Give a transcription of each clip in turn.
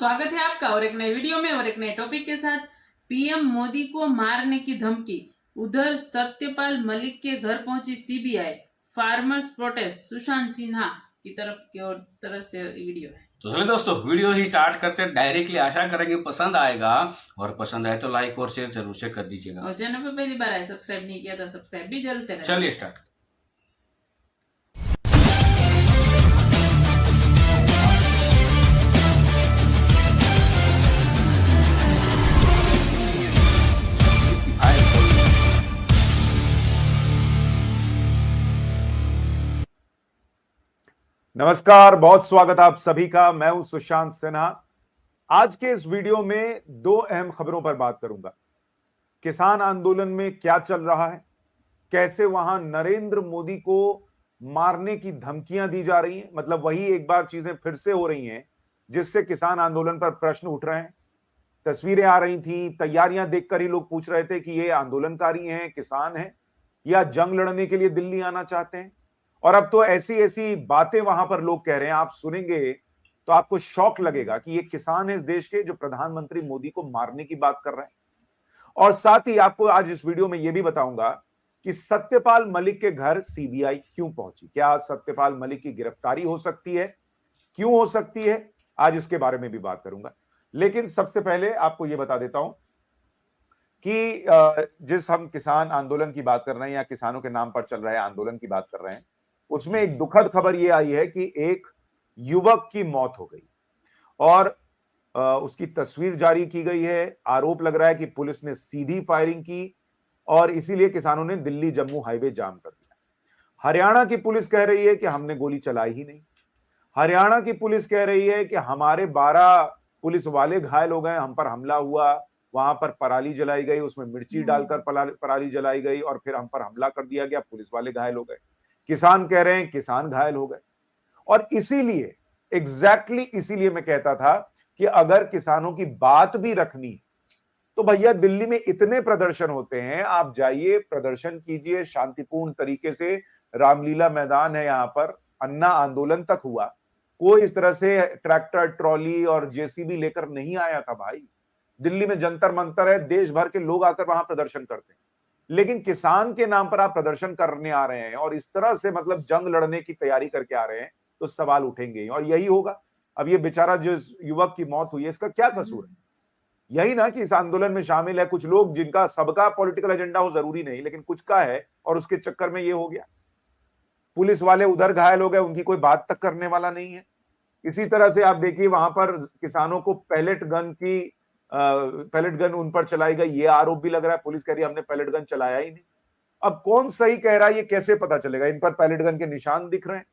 स्वागत है आपका और एक नए वीडियो में और एक नए टॉपिक के साथ। पीएम मोदी को मारने की धमकी, उधर सत्यपाल मलिक के घर पहुंची CBI. Farmers protest, Sushant Sinha की तरफ से वीडियो है। तो चलिए दोस्तों, वीडियो ही स्टार्ट करते हैं डायरेक्टली। आशा करेंगे पसंद आएगा और पसंद आए तो लाइक और शेयर जरूर से कर दीजिएगा। और चैनल पर पहली बार आए, सब्सक्राइब नहीं किया तो सब्सक्राइब भी जरूर से करें। चलिए स्टार्ट। नमस्कार, बहुत स्वागत आप सभी का। मैं हूं सुशांत सिन्हा। आज के इस वीडियो में दो अहम खबरों पर बात करूंगा। किसान आंदोलन में क्या चल रहा है, कैसे वहां नरेंद्र मोदी को मारने की धमकियां दी जा रही हैं, मतलब वही एक बार चीजें फिर से हो रही हैं जिससे किसान आंदोलन पर प्रश्न उठ रहे हैं। तस्वीरें आ रही थी, तैयारियां देखकर ही लोग पूछ रहे थे कि ये आंदोलनकारी हैं, किसान हैं, या जंग लड़ने के लिए दिल्ली आना चाहते हैं। और अब तो ऐसी ऐसी बातें वहां पर लोग कह रहे हैं, आप सुनेंगे तो आपको शौक लगेगा कि ये किसान है इस देश के जो प्रधानमंत्री मोदी को मारने की बात कर रहे हैं। और साथ ही आपको आज इस वीडियो में यह भी बताऊंगा कि सत्यपाल मलिक के घर सीबीआई क्यों पहुंची। क्या सत्यपाल मलिक की गिरफ्तारी हो सकती है, क्यों हो सकती है, आज इसके बारे में भी बात करूंगा। लेकिन सबसे पहले आपको यह बता देता हूं कि जिस हम किसान आंदोलन की बात कर रहे हैं या किसानों के नाम पर चल रहे आंदोलन की बात कर रहे हैं, उसमें एक दुखद खबर यह आई है कि एक युवक की मौत हो गई और उसकी तस्वीर जारी की गई है। आरोप लग रहा है कि पुलिस ने सीधी फायरिंग की और इसीलिए किसानों ने दिल्ली जम्मू हाईवे जाम कर दिया। हरियाणा की पुलिस कह रही है कि हमने गोली चलाई ही नहीं। हरियाणा की पुलिस कह रही है कि हमारे 12 पुलिस वाले घायल हो गए, हम पर हमला हुआ, वहां पर पराली जलाई गई, उसमें मिर्ची डालकर पराली जलाई गई और फिर हम पर हमला कर दिया गया, पुलिस वाले घायल हो गए। किसान कह रहे हैं किसान घायल हो गए। और इसीलिए इसीलिए मैं कहता था कि अगर किसानों की बात भी रखनी है तो भैया दिल्ली में इतने प्रदर्शन होते हैं, आप जाइए, प्रदर्शन कीजिए शांतिपूर्ण तरीके से। रामलीला मैदान है, यहां पर अन्ना आंदोलन तक हुआ, कोई इस तरह से ट्रैक्टर ट्रॉली और जेसीबी लेकर नहीं आया था भाई। दिल्ली में जंतर मंतर है, देश भर के लोग आकर वहां प्रदर्शन करते हैं। लेकिन किसान के नाम पर आप प्रदर्शन करने आ रहे हैं और इस तरह से मतलब जंग लड़ने की तैयारी करके आ रहे हैं, तो सवाल उठेंगे और यही होगा। अब ये बेचारा जो युवक की मौत हुई है, इसका क्या कसूर है? यही ना कि इस आंदोलन में शामिल है कुछ लोग जिनका सबका पॉलिटिकल एजेंडा हो, जरूरी नहीं, लेकिन कुछ का है और उसके चक्कर में ये हो गया। पुलिस वाले उधर घायल हो गए, उनकी कोई बात तक करने वाला नहीं है। इसी तरह से आप देखिए वहां पर किसानों को पैलेट गन उन पर चलाई गई, ये आरोप भी लग रहा है। पुलिस कह रही है हमने पैलेट गन चलाया ही नहीं। अब कौन सही कह रहा है ये कैसे पता चलेगा? इन पर पैलेट गन के निशान दिख रहे हैं।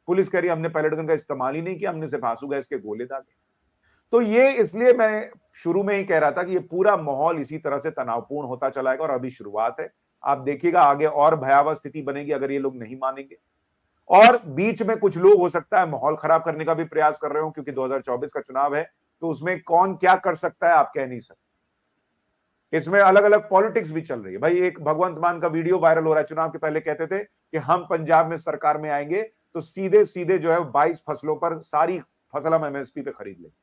पुलिस कह रही है हमने पैलेट गन का इस्तेमाल ही नहीं किया, हमने सिर्फ आंसू गैस के गोले दागे। तो ये इसलिए मैं शुरू में ही कह रहा था कि ये पूरा माहौल इसी तरह से तनावपूर्ण होता चलाएगा और अभी शुरुआत है। आप देखिएगा आगे और भयावह स्थिति बनेगी अगर ये लोग नहीं मानेंगे। और बीच में कुछ लोग हो सकता है माहौल खराब करने का भी प्रयास कर रहे हो, क्योंकि 2024 का चुनाव है, तो उसमें कौन क्या कर सकता है आप कह नहीं सकते। इसमें अलग अलग पॉलिटिक्स भी चल रही है भाई। एक भगवंत मान का वीडियो वायरल हो रहा है। चुनाव के पहले कहते थे कि हम पंजाब में सरकार में आएंगे तो सीधे सीधे जो है 22 फसलों पर सारी फसल हम एमएसपी पे खरीद लेंगे।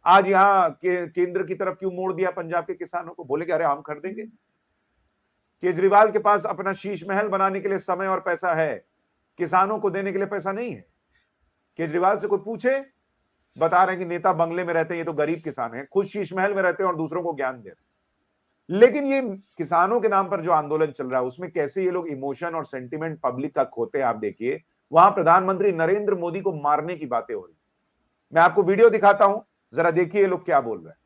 आज यहां केंद्र की तरफ क्यों मोड़ दिया पंजाब के किसानों को? बोले कि अरे हम खरीदेंगे। केजरीवाल के पास अपना शीश महल बनाने के लिए समय और पैसा है, किसानों को देने के लिए पैसा नहीं है। केजरीवाल से कोई पूछे, बता रहे हैं कि नेता बंगले में रहते हैं, ये तो गरीब किसान हैं, खुद शीश महल में रहते हैं और दूसरों को ज्ञान दे रहे हैं। लेकिन ये किसानों के नाम पर जो आंदोलन चल रहा है उसमें कैसे ये लोग इमोशन और सेंटिमेंट पब्लिक का खोते हैं। आप देखिए वहां प्रधानमंत्री नरेंद्र मोदी को मारने की बातें हो रही। मैं आपको वीडियो दिखाता हूं, जरा देखिए ये लोग क्या बोल रहे हैं।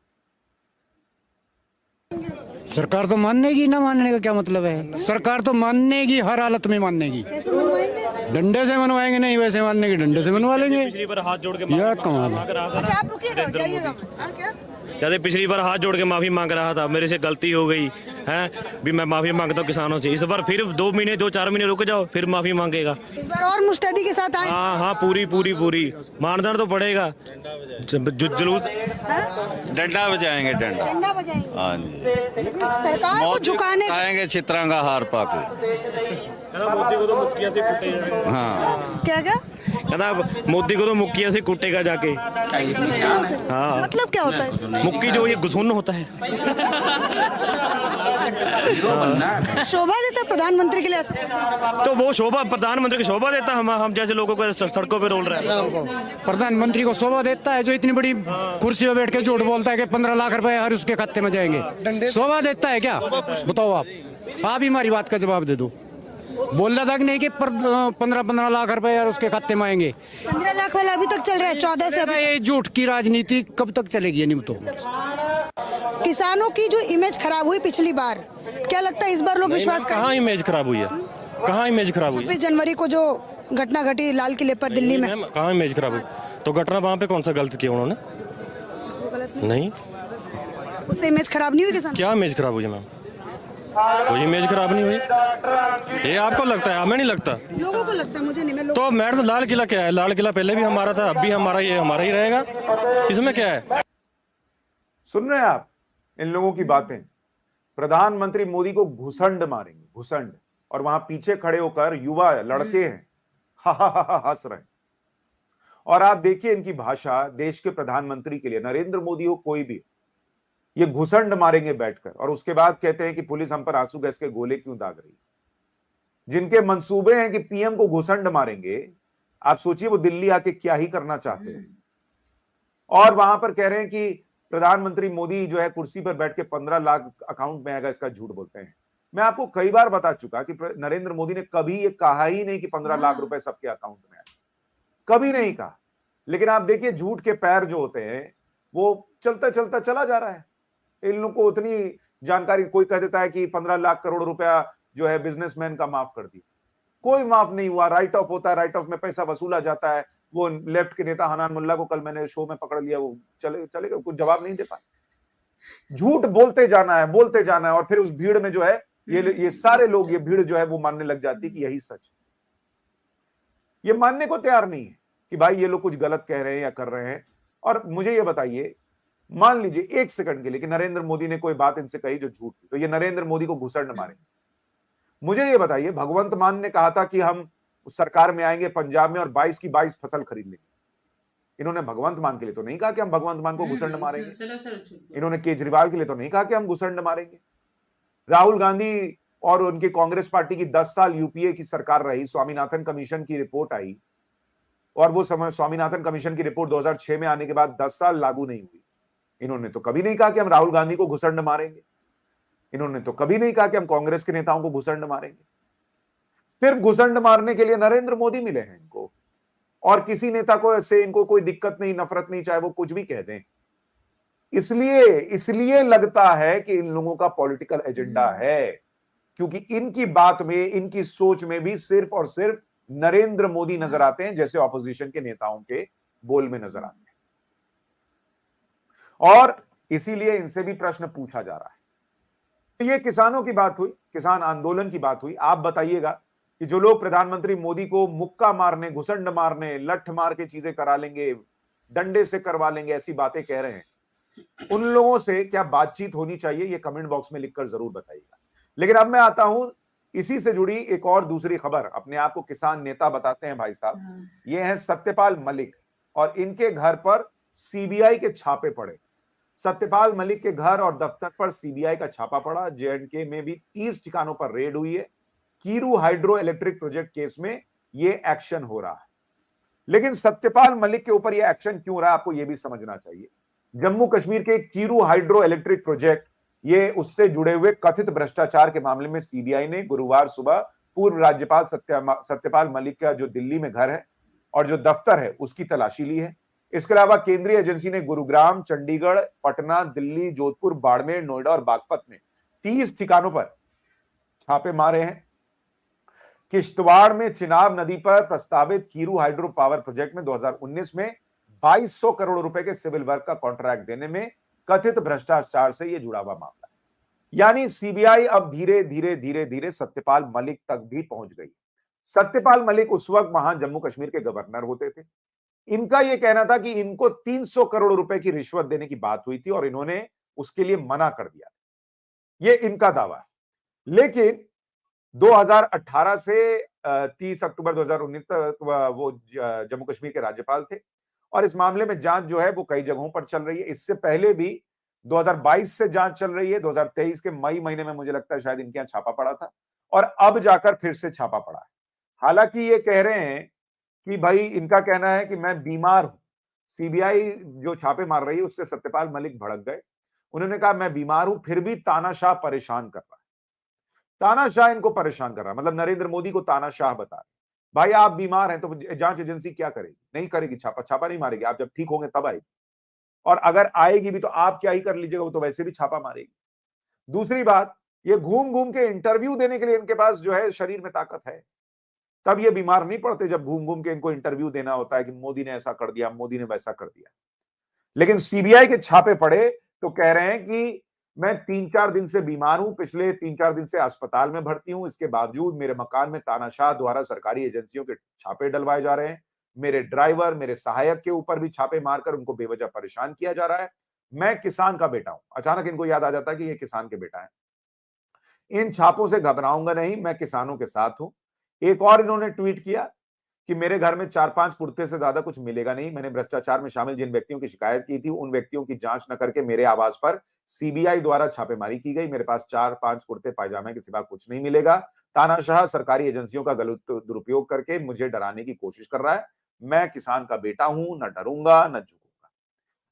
सरकार तो मानेगी, ना मानने का क्या मतलब है? सरकार तो मानेगी, हर हालत में मानेगी। कैसे मनवाएंगे? डंडे से मनवाएंगे, नहीं वैसे मानने की डंडे से मनवा लेंगे। पिछली बार हाथ जोड़ के यह कमाल। अच्छा आप रुकिएगा, जाइएगा। हाँ क्या? जैसे पिछली बार हाथ जोड़ के माफी मांग रहा था, मेरे से गलती हो गई है भी, मैं माफी मांगता हूँ किसानों से। इस बार फिर 2-4 महीने रुक जाओ, फिर माफी मांगेगा। इस बार और मुस्तैदी के साथ आए। हाँ, पूरी मानदान तो पड़ेगा। जुलूस डंडा बजाएंगे, डंडा बजाएंगे। हाँ जी, सरकार को झुकाने आएंगे चित्रांगा हार पाके। मोदी को तो मुक्किया से कुटे जाएंगे। हाँ, क्या? कहता मोदी को तो मुक्की से कूटेगा जाके। हाँ मतलब क्या होता है? मुक्की जो ये घुसुन्न होता है। शोभा देता है प्रधानमंत्री के लिए ऐसा करते हैं? तो वो शोभा प्रधानमंत्री की शोभा देता है, हम जैसे लोगों को सड़कों पे रोल रहा है। प्रधानमंत्री को शोभा देता है जो इतनी बड़ी कुर्सी पे बैठ के झूठ बोलता है कि 15 लाख रुपए हर उसके खाते में जाएंगे। शोभा देता है क्या? बताओ आप ही हमारी बात का जवाब दे दो। बोल रहा था कि नहीं कि 15 लाख रुपए यार उसके खाते में आएंगे। 15 लाख वाला अभी तक चल रहा है, 14 से अभी। ये झूठ की राजनीति कब तक चलेगी? ये नहीं तो किसानों की जो इमेज खराब हुई पिछली बार, क्या लगता है इस बार लोग विश्वास कहाँ करेंगे? इमेज खराब हुई है? कहाँ इमेज खराब हुई है? 26 जनवरी को जो घटना घटी लाल किले पर दिल्ली में, मैम, कहाँ इमेज खराब हुई? तो घटना वहाँ पे कौन सा गलत किया उन्होंने? नहीं, उससे इमेज खराब नहीं हुई किसान? क्या इमेज खराब हुई है मैम? कोई इमेज खराब नहीं हुई। ये आपको लगता है, हमें नहीं लगता। लोगों को लगता है, मुझे नहीं। मैं तो मैडम लाल किला क्या है? लाल किला पहले भी हमारा था, अब भी हमारा ही रहेगा। इसमें क्या है? सुन रहे हैं आप इन लोगों की बातें? प्रधानमंत्री मोदी को घुसंड मारेंगे, घुसंड। और वहां पीछे खड़े होकर युवा लड़के हैं, हा हंस रहे हैं। और आप देखिए इनकी भाषा, देश के प्रधानमंत्री के लिए, नरेंद्र मोदी हो कोई भी, ये घुसंड मारेंगे बैठकर। और उसके बाद कहते हैं कि पुलिस हम पर आंसू गैस के गोले क्यों दाग रही। जिनके मंसूबे हैं कि पीएम को घुसंड मारेंगे, आप सोचिए वो दिल्ली आके क्या ही करना चाहते हैं। और वहां पर कह रहे हैं कि प्रधानमंत्री मोदी जो है कुर्सी पर बैठ के 15 लाख अकाउंट में आएगा, इसका झूठ बोलते हैं। मैं आपको कई बार बता चुका कि नरेंद्र मोदी ने कभी ये कहा ही नहीं कि 15 लाख रुपए सबके अकाउंट में आए, कभी नहीं कहा। लेकिन आप देखिए झूठ के पैर जो होते हैं वो चलता चलता चला जा रहा है। इन लोगों को उतनी जानकारी, कोई कह देता है कि 15 लाख करोड़ रुपया जो है बिजनेसमैन का माफ कर दिया, कोई माफ नहीं हुआ। राइट ऑफ होता है, राइट ऑफ में पैसा वसूला जाता है। वो लेफ्ट के नेता हनान मुल्ला को कल मैंने शो में पकड़ लिया, वो चलेगा, कुछ जवाब नहीं दे पाए। झूठ बोलते जाना है, बोलते जाना है। और फिर उस भीड़ में जो है ये सारे लोग, ये भीड़ जो है वो मानने लग जाती है कि यही सच है। ये मानने को तैयार नहीं है कि भाई ये लोग कुछ गलत कह रहे हैं या कर रहे हैं। और मुझे ये बताइए, मान लीजिए एक सेकंड के लिए कि नरेंद्र मोदी ने कोई बात इनसे कही जो झूठ थी, तो ये नरेंद्र मोदी को घुसंड मारेंगे। मुझे ये बताइए, भगवंत मान ने कहा था कि हम सरकार में आएंगे पंजाब में और 22 की 22 फसल खरीद लेंगे। इन्होंने भगवंत मान के लिए तो नहीं कहा कि हम भगवंत मान को घुसंड मारेंगे। इन्होंने केजरीवाल के लिए तो नहीं कहा कि हम घुसंड मारेंगे। राहुल गांधी और उनकी कांग्रेस पार्टी की 10 साल यूपीए की सरकार रही, स्वामीनाथन कमीशन की रिपोर्ट आई और वो समय स्वामीनाथन कमीशन की रिपोर्ट 2006 में आने के बाद 10 साल लागू नहीं हुई। इन्होंने तो कभी नहीं कहा कि हम राहुल गांधी को घुसंड मारेंगे। इन्होंने तो कभी नहीं कहा कि हम कांग्रेस के नेताओं को घुसंड मारेंगे। सिर्फ घुसंड मारने के लिए नरेंद्र मोदी मिले हैं इनको, और किसी नेता को से इनको कोई दिक्कत नहीं, नफरत नहीं, चाहे वो कुछ भी कह दें। इसलिए लगता है कि इन लोगों का पॉलिटिकल एजेंडा है, क्योंकि इनकी बात में, इनकी सोच में भी सिर्फ और सिर्फ नरेंद्र मोदी नजर आते हैं, जैसे ऑपोजिशन के नेताओं के बोल में नजर आते हैं। और इसीलिए इनसे भी प्रश्न पूछा जा रहा है। तो ये किसानों की बात हुई, किसान आंदोलन की बात हुई। आप बताइएगा कि जो लोग प्रधानमंत्री मोदी को मुक्का मारने, घुसंड मारने, लठ मार के चीजें करा लेंगे, डंडे से करवा लेंगे, ऐसी बातें कह रहे हैं, उन लोगों से क्या बातचीत होनी चाहिए? ये कमेंट बॉक्स में लिखकर जरूर बताइएगा। लेकिन अब मैं आता हूं इसी से जुड़ी एक और दूसरी खबर। अपने आप को किसान नेता बताते हैं भाई साहब, ये हैं सत्यपाल मलिक, और इनके घर पर सीबीआई के छापे पड़े। सत्यपाल मलिक के घर और दफ्तर पर सीबीआई का छापा पड़ा। जेएंडके में भी 30 ठिकानों पर रेड हुई है। Kiru hydro electric project case में ये एक्शन हो रहा है। लेकिन सत्यपाल मलिक के ऊपर ये एक्शन क्यों रहा, आपको ये भी समझना चाहिए। जम्मू कश्मीर के कीरू हाइड्रो इलेक्ट्रिक प्रोजेक्ट, ये उससे जुड़े हुए कथित भ्रष्टाचार के मामले में सीबीआई ने गुरुवार सुबह पूर्व राज्यपाल सत्यपाल मलिक का जो दिल्ली में घर है और जो दफ्तर है उसकी तलाशी ली है। इसके अलावा केंद्रीय एजेंसी ने गुरुग्राम, चंडीगढ़, पटना, दिल्ली, जोधपुर, बाड़मेर, नोएडा और बागपत में 30 ठिकानों पर छापे मारे हैं। किश्तवाड़ में चिनाब नदी पर प्रस्तावित कीरू हाइड्रो पावर प्रोजेक्ट में 2019 में 2200 करोड़ रुपए के सिविल वर्क का कॉन्ट्रैक्ट देने में कथित भ्रष्टाचार से यह जुड़ा हुआ मामला है। यानी सीबीआई अब धीरे धीरे धीरे धीरे सत्यपाल मलिक तक भी पहुंच गई। सत्यपाल मलिक उस वक्त वहां जम्मू कश्मीर के गवर्नर होते थे। इनका यह कहना था कि इनको 300 करोड़ रुपए की रिश्वत देने की बात हुई थी और इन्होंने उसके लिए मना कर दिया। ये इनका दावा है। लेकिन 2018 से 30 अक्टूबर 2019 तक वो जम्मू कश्मीर के राज्यपाल थे और इस मामले में जांच जो है वो कई जगहों पर चल रही है। इससे पहले भी 2022 से जांच चल रही है। 2023 के मई महीने में मुझे लगता है शायद इनके यहाँ छापा पड़ा था और अब जाकर फिर से छापा पड़ा है। हालांकि ये कह रहे हैं कि भाई, इनका कहना है कि मैं बीमार हूं। सीबीआई जो छापे मार रही है उससे सत्यपाल मलिक भड़क गए। उन्होंने कहा मैं बीमार हूं, फिर भी तानाशाह परेशान कर रहा है। तानाशाह इनको परेशान कर रहा है, मतलब नरेंद्र मोदी को तानाशाह बता रहे। भाई आप बीमार हैं तो जांच एजेंसी क्या करेगी? नहीं करेगी, छापा नहीं मारेगी। आप जब ठीक होंगे तब आएगी, और अगर आएगी भी तो आप क्या ही कर लीजिएगा, वो तो वैसे भी छापा मारेगी। दूसरी बात, ये घूम घूम के इंटरव्यू देने के लिए इनके पास जो है शरीर में ताकत है, तब ये बीमार नहीं पड़ते जब घूम घूम के इनको इंटरव्यू देना होता है कि मोदी ने ऐसा कर दिया, मोदी ने वैसा कर दिया। लेकिन सीबीआई के छापे पड़े तो कह रहे हैं कि मैं 3-4 दिन से बीमार हूं, पिछले 3-4 दिन से अस्पताल में भर्ती हूं, इसके बावजूद मेरे मकान में तानाशाह द्वारा सरकारी एजेंसियों के छापे डलवाए जा रहे हैं। मेरे ड्राइवर, मेरे सहायक के ऊपर भी छापे मारकर उनको बेवजह परेशान किया जा रहा है। मैं किसान का बेटा हूं। अचानक इनको याद आ जाता है कि ये किसान के बेटा है। इन छापों से घबराऊंगा नहीं, मैं किसानों के साथ हूं। एक और इन्होंने ट्वीट किया कि मेरे घर में 4-5 कुर्ते से ज्यादा कुछ मिलेगा नहीं। मैंने भ्रष्टाचार में शामिल जिन व्यक्तियों की शिकायत की थी उन व्यक्तियों की जांच न करके मेरे आवास पर सीबीआई द्वारा छापेमारी की गई। मेरे पास 4-5 कुर्ते पायजामे के सिवा कुछ नहीं मिलेगा। तानाशाह सरकारी एजेंसियों का गलत दुरुपयोग करके मुझे डराने की कोशिश कर रहा है। मैं किसान का बेटा हूं, न डरूंगा न झुकूंगा।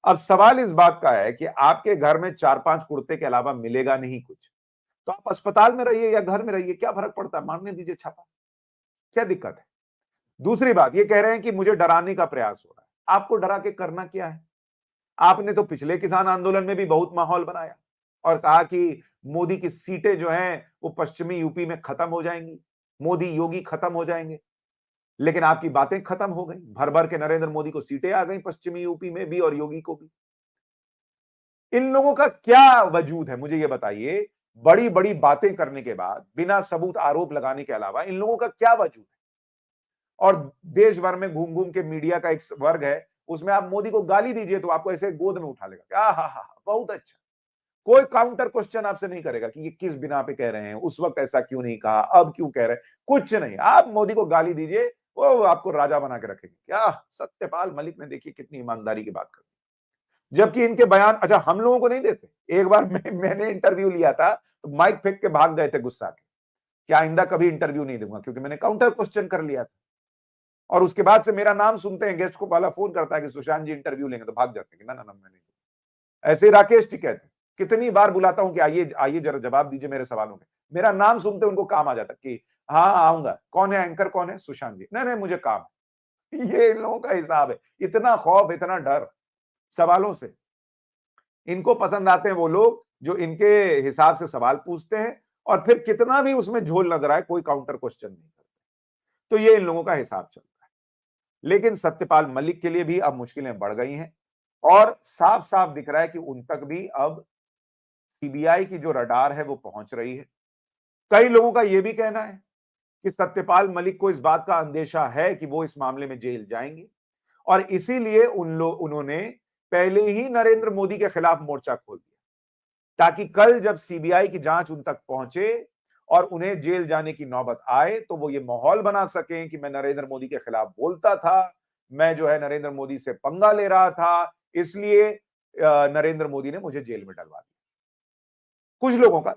अब सवाल इस बात का है कि आपके घर में 4-5 कुर्ते के अलावा मिलेगा नहीं कुछ, तो आप अस्पताल में रहिए या घर में रहिए, क्या फर्क पड़ता है? मारने दीजिए छापा, क्या दिक्कत है? दूसरी बात, ये कह रहे हैं कि मुझे डराने का प्रयास हो रहा है। आपको डरा के करना क्या है? आपने तो पिछले किसान आंदोलन में भी बहुत माहौल बनाया और कहा कि मोदी की सीटें जो हैं वो पश्चिमी यूपी में खत्म हो जाएंगी, मोदी योगी खत्म हो जाएंगे। लेकिन आपकी बातें खत्म हो गई। भर भर के नरेंद्र मोदी को सीटें आ गई पश्चिमी यूपी में भी और योगी को भी। इन लोगों का क्या वजूद है, मुझे ये बताइए। बड़ी बड़ी बातें करने के बाद बिना सबूत आरोप लगाने के अलावा इन लोगों का क्या वजूद है? और देश भर में घूम घूम के मीडिया का एक वर्ग है, उसमें आप मोदी को गाली दीजिए तो आपको ऐसे गोद में उठा लेगा, हा बहुत अच्छा। कोई काउंटर क्वेश्चन आपसे नहीं करेगा कि ये किस बिना पे कह रहे हैं, उस वक्त ऐसा क्यों नहीं कहा, अब क्यों कह रहे हैं, कुछ नहीं। आप मोदी को गाली दीजिए, वो आपको राजा बना के रखेंगे। क्या सत्यपाल मलिक ने देखिए कितनी ईमानदारी की बात कर, जबकि इनके बयान, अच्छा हम लोगों को नहीं देते। एक बार मैंने इंटरव्यू लिया था तो माइक फेंक के भाग गए थे गुस्सा के, क्या आइंदा कभी इंटरव्यू नहीं दूंगा, क्योंकि मैंने काउंटर क्वेश्चन कर लिया था। और उसके बाद से मेरा नाम सुनते हैं, गेस्ट को वाला फोन करता है कि सुशांत जी इंटरव्यू लेंगे, तो भाग जाते हैं कि ना मैं नहीं। ऐसे ही राकेश टिकैत, कितनी बार बुलाता हूं कि आइए जरा जवाब दीजिए मेरे सवालों के, मेरा नाम सुनते उनको काम आ जाता कि हाँ आऊंगा। कौन है एंकर, कौन है? सुशांत जी। नहीं मुझे काम है। ये इन लोगों का हिसाब है। इतना खौफ, इतना डर सवालों से। इनको पसंद आते हैं वो लोग जो इनके हिसाब से सवाल पूछते हैं और फिर कितना भी उसमें झोल नजर आए कोई काउंटर क्वेश्चन नहीं करते। तो ये इन लोगों का हिसाब चलता है। लेकिन सत्यपाल मलिक के लिए भी अब मुश्किलें बढ़ गई हैं और साफ साफ दिख रहा है कि उन तक भी अब सीबीआई की जो रडार है वो पहुंच रही है। कई लोगों का यह भी कहना है कि सत्यपाल मलिक को इस बात का अंदेशा है कि वो इस मामले में जेल जाएंगे और इसीलिए उन्होंने पहले ही नरेंद्र मोदी के खिलाफ मोर्चा खोल दिया, ताकि कल जब सीबीआई की जांच उन तक पहुंचे और उन्हें जेल जाने की नौबत आए तो वो ये माहौल बना सकें कि मैं नरेंद्र मोदी के खिलाफ बोलता था, मैं जो है नरेंद्र मोदी से पंगा ले रहा था, इसलिए नरेंद्र मोदी ने मुझे जेल में डलवा दिया। कुछ लोगों का,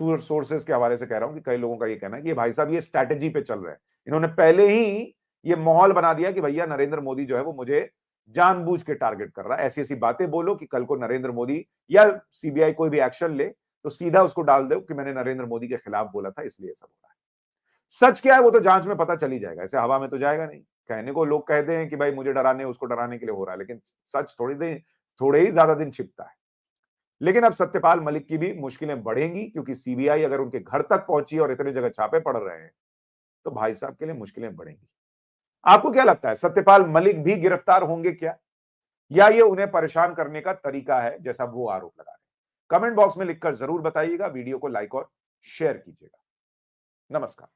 सोर्सेस के हवाले से कह रहा हूं कि कई लोगों का ये कहना है कि भाई साहब ये स्ट्रैटेजी पे चल रहे हैं, इन्होंने पहले ही ये माहौल बना दिया कि भैया नरेंद्र मोदी जो है वो मुझे जानबूझ के टारगेट कर रहा है। ऐसी ऐसी बातें बोलो कि कल को नरेंद्र मोदी या सीबीआई कोई भी एक्शन ले तो सीधा उसको डाल दो कि मैंने नरेंद्र मोदी के खिलाफ बोला था, इसलिए सब हो रहा है। सच क्या है वो तो जांच में पता चली जाएगा, ऐसे हवा में तो जाएगा नहीं। कहने को लोग कहते हैं कि भाई मुझे डराने, उसको डराने के लिए हो रहा है, लेकिन सच थोड़े ही ज्यादा दिन छिपता है। लेकिन अब सत्यपाल मलिक की भी मुश्किलें बढ़ेंगी, क्योंकि सीबीआई अगर उनके घर तक पहुंची और इतने जगह छापे पड़ रहे हैं तो भाई साहब के लिए मुश्किलें बढ़ेंगी। आपको क्या लगता है, सत्यपाल मलिक भी गिरफ्तार होंगे क्या, या ये उन्हें परेशान करने का तरीका है जैसा वो आरोप लगा रहे हैं? कमेंट बॉक्स में लिखकर जरूर बताइएगा। वीडियो को लाइक और शेयर कीजिएगा। नमस्कार।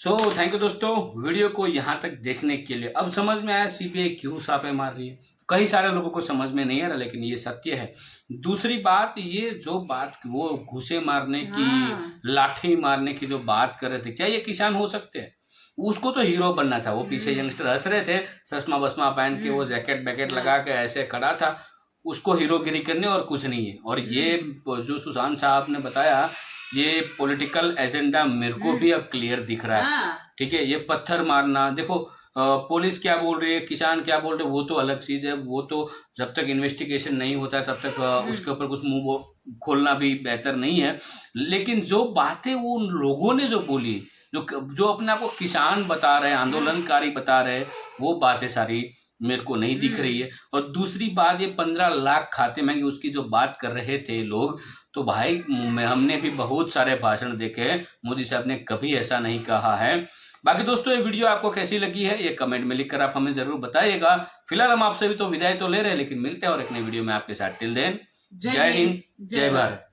सो थैंक यू दोस्तों, वीडियो को यहाँ तक देखने के लिए। अब समझ में आया सीबीआई क्यों छापे मार रही है। कई सारे लोगों को समझ में नहीं आ रहा, लेकिन ये सत्य है। दूसरी बात, ये जो बात वो घूसे मारने की, लाठी मारने की जो बात कर रहे थे, क्या ये किसान हो सकते हैं? उसको तो हीरो बनना था। वो पीछे यंगस्टर हंस रहे थे, चश्मा बसमा पहन के, वो जैकेट बैकेट लगा के ऐसे खड़ा था, उसको हीरोगिरी करने और कुछ नहीं है। और ये जो सुशांत साहब ने बताया, ये पॉलिटिकल एजेंडा मेरे को भी अब क्लियर दिख रहा है। ठीक है, ये पत्थर मारना, देखो पुलिस क्या बोल रही है, किसान क्या बोल रहे हैं, वो तो अलग चीज है। वो तो जब तक इन्वेस्टिगेशन नहीं होता है तब तक उसके ऊपर कुछ मुंह खोलना भी बेहतर नहीं है। लेकिन जो बातें वो उन लोगों ने जो बोली, जो अपने आप को किसान बता रहे हैं, आंदोलनकारी बता रहे हैं, वो बातें सारी मेरे को नहीं दिख रही है। और दूसरी बात, ये 15 लाख खाते में उसकी जो बात कर रहे थे लोग, तो भाई हमने भी बहुत सारे भाषण देखे, मोदी साहब ने कभी ऐसा नहीं कहा है। बाकी दोस्तों, ये वीडियो आपको कैसी लगी है ये कमेंट में लिखकर आप हमें जरूर बताइएगा। फिलहाल हम आपसे भी तो विदाई तो ले रहे हैं, लेकिन मिलते हैं और एक नई वीडियो में आपके साथ। टिल देन, जय हिंद, जय भारत।